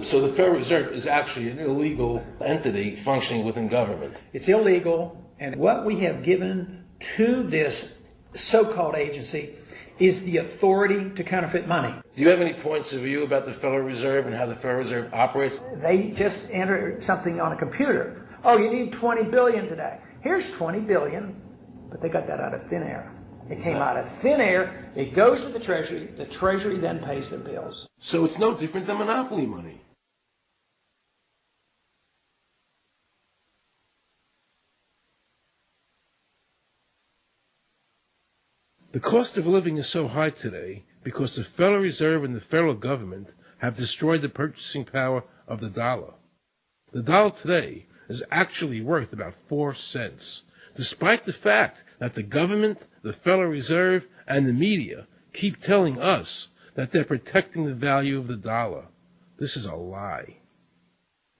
So the Federal Reserve is actually an illegal entity functioning within government. It's illegal, and what we have given to this so-called agency is the authority to counterfeit money. Do you have any points of view about the Federal Reserve and how the Federal Reserve operates? They just enter something on a computer. Oh, you need 20 billion today. Here's 20 billion, but they got that out of thin air. It came out of thin air, it goes to the Treasury then pays their bills. So it's no different than monopoly money. The cost of living is so high today because the Federal Reserve and the federal government have destroyed the purchasing power of the dollar. The dollar today is actually worth about 4 cents, despite the fact that the government, the Federal Reserve, and the media keep telling us that they're protecting the value of the dollar. This is a lie.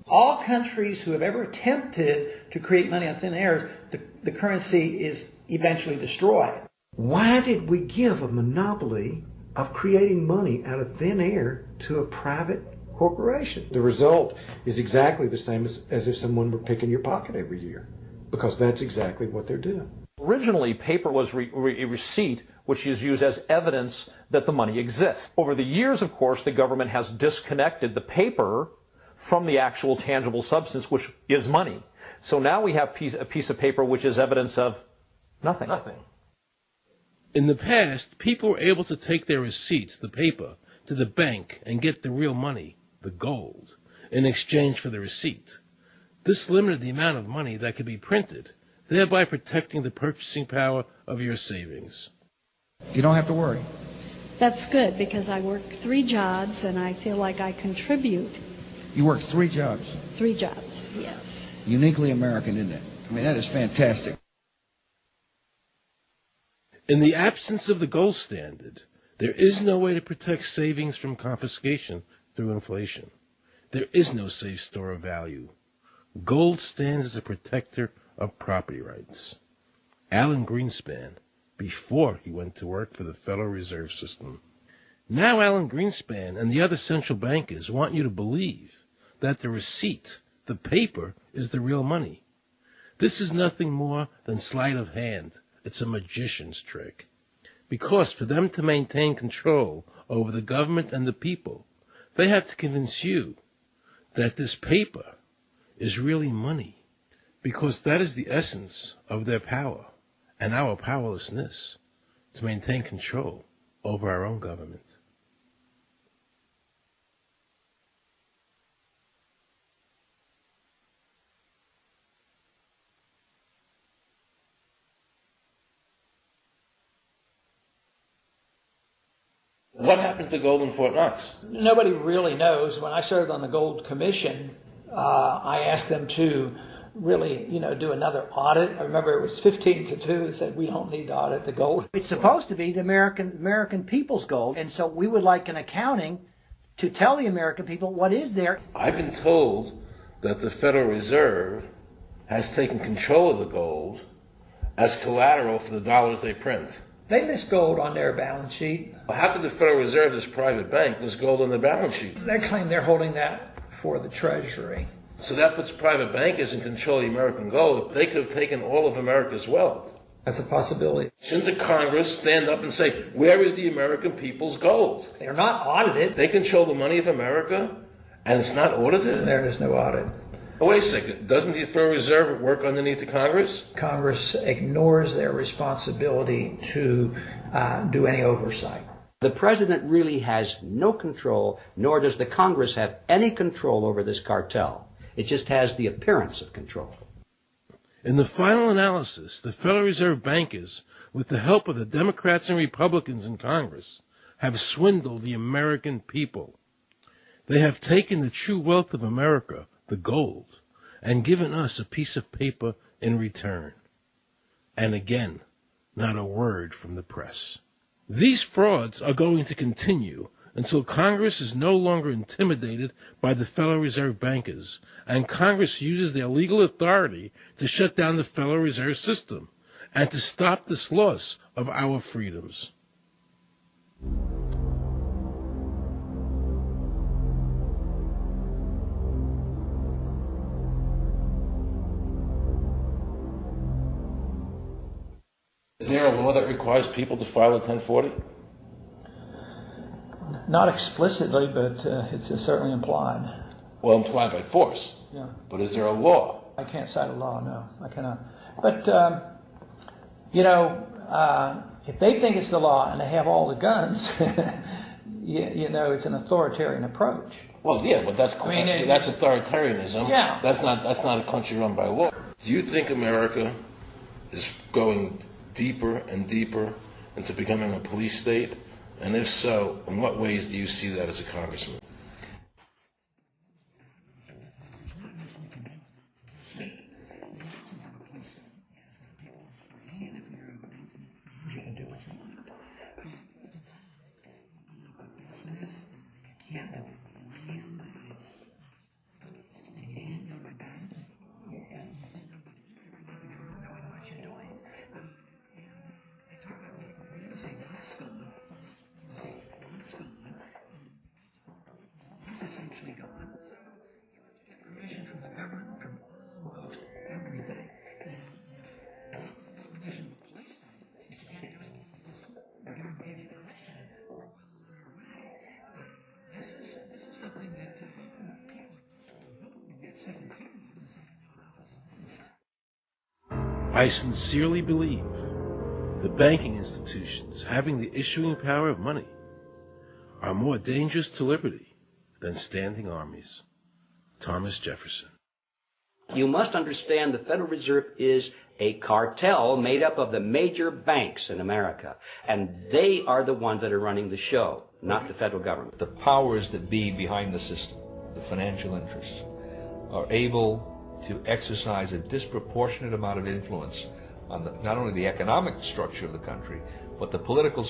All countries who have ever attempted to create money on thin air, the currency is eventually destroyed. Why did we give a monopoly of creating money out of thin air to a private corporation? The result is exactly the same as if someone were picking your pocket every year, because that's exactly what they're doing. Originally, paper was a receipt which is used as evidence that the money exists. Over the years, of course, the government has disconnected the paper from the actual tangible substance, which is money. So now we have a piece of paper which is evidence of nothing. In the past, people were able to take their receipts, the paper, to the bank and get the real money, the gold, in exchange for the receipt. This limited the amount of money that could be printed, thereby protecting the purchasing power of your savings. You don't have to worry. That's good, because I work 3 jobs and I feel like I contribute. You work 3 jobs? 3 jobs, yes. Uniquely American, isn't it? I mean, that is fantastic. In the absence of the gold standard, there is no way to protect savings from confiscation through inflation. There is no safe store of value. Gold stands as a protector of property rights. Alan Greenspan, before he went to work for the Federal Reserve System. Now Alan Greenspan and the other central bankers want you to believe that the receipt, the paper, is the real money. This is nothing more than sleight of hand. It's a magician's trick. Because for them to maintain control over the government and the people, they have to convince you that this paper is really money, because that is the essence of their power and our powerlessness to maintain control over our own government. What happened to the gold in Fort Knox? Nobody really knows. When I served on the Gold Commission, I asked them to really, do another audit. I remember it was 15-2. They said, we don't need to audit the gold. It's supposed to be the American people's gold, and so we would like an accounting to tell the American people what is there. I've been told that the Federal Reserve has taken control of the gold as collateral for the dollars they print. They list gold on their balance sheet. How could the Federal Reserve, this private bank, list gold on the balance sheet? They claim they're holding that for the Treasury. So that puts private bankers in control of the American gold. They could have taken all of America's wealth. That's a possibility. Shouldn't the Congress stand up and say, where is the American people's gold? They're not audited. They control the money of America, and it's not audited? There is no audit. Oh, wait a second. Doesn't the Federal Reserve work underneath the Congress? Congress ignores their responsibility to do any oversight. The president really has no control, nor does the Congress have any control over this cartel. It just has the appearance of control. In the final analysis, the Federal Reserve bankers, with the help of the Democrats and Republicans in Congress, have swindled the American people. They have taken the true wealth of America, the gold, and given us a piece of paper in return. And again, not a word from the press. These frauds are going to continue until Congress is no longer intimidated by the Federal Reserve bankers, and Congress uses their legal authority to shut down the Federal Reserve System and to stop this loss of our freedoms. there a law that requires people to file a 1040? Not explicitly, but it's certainly implied. Well, implied by force. Yeah. But is there a law? I can't cite a law, no. I cannot. But, if they think it's the law and they have all the guns, it's an authoritarian approach. Well, yeah, but that's authoritarianism. Yeah. That's not a country run by law. Do you think America is going deeper and deeper into becoming a police state? And if so, in what ways do you see that as a congressman? I sincerely believe the banking institutions having the issuing power of money are more dangerous to liberty than standing armies. Thomas Jefferson. You must understand the Federal Reserve is a cartel made up of the major banks in America, and they are the ones that are running the show, not the federal government. The powers that be behind the system, the financial interests, are able to exercise a disproportionate amount of influence on not only the economic structure of the country, but the political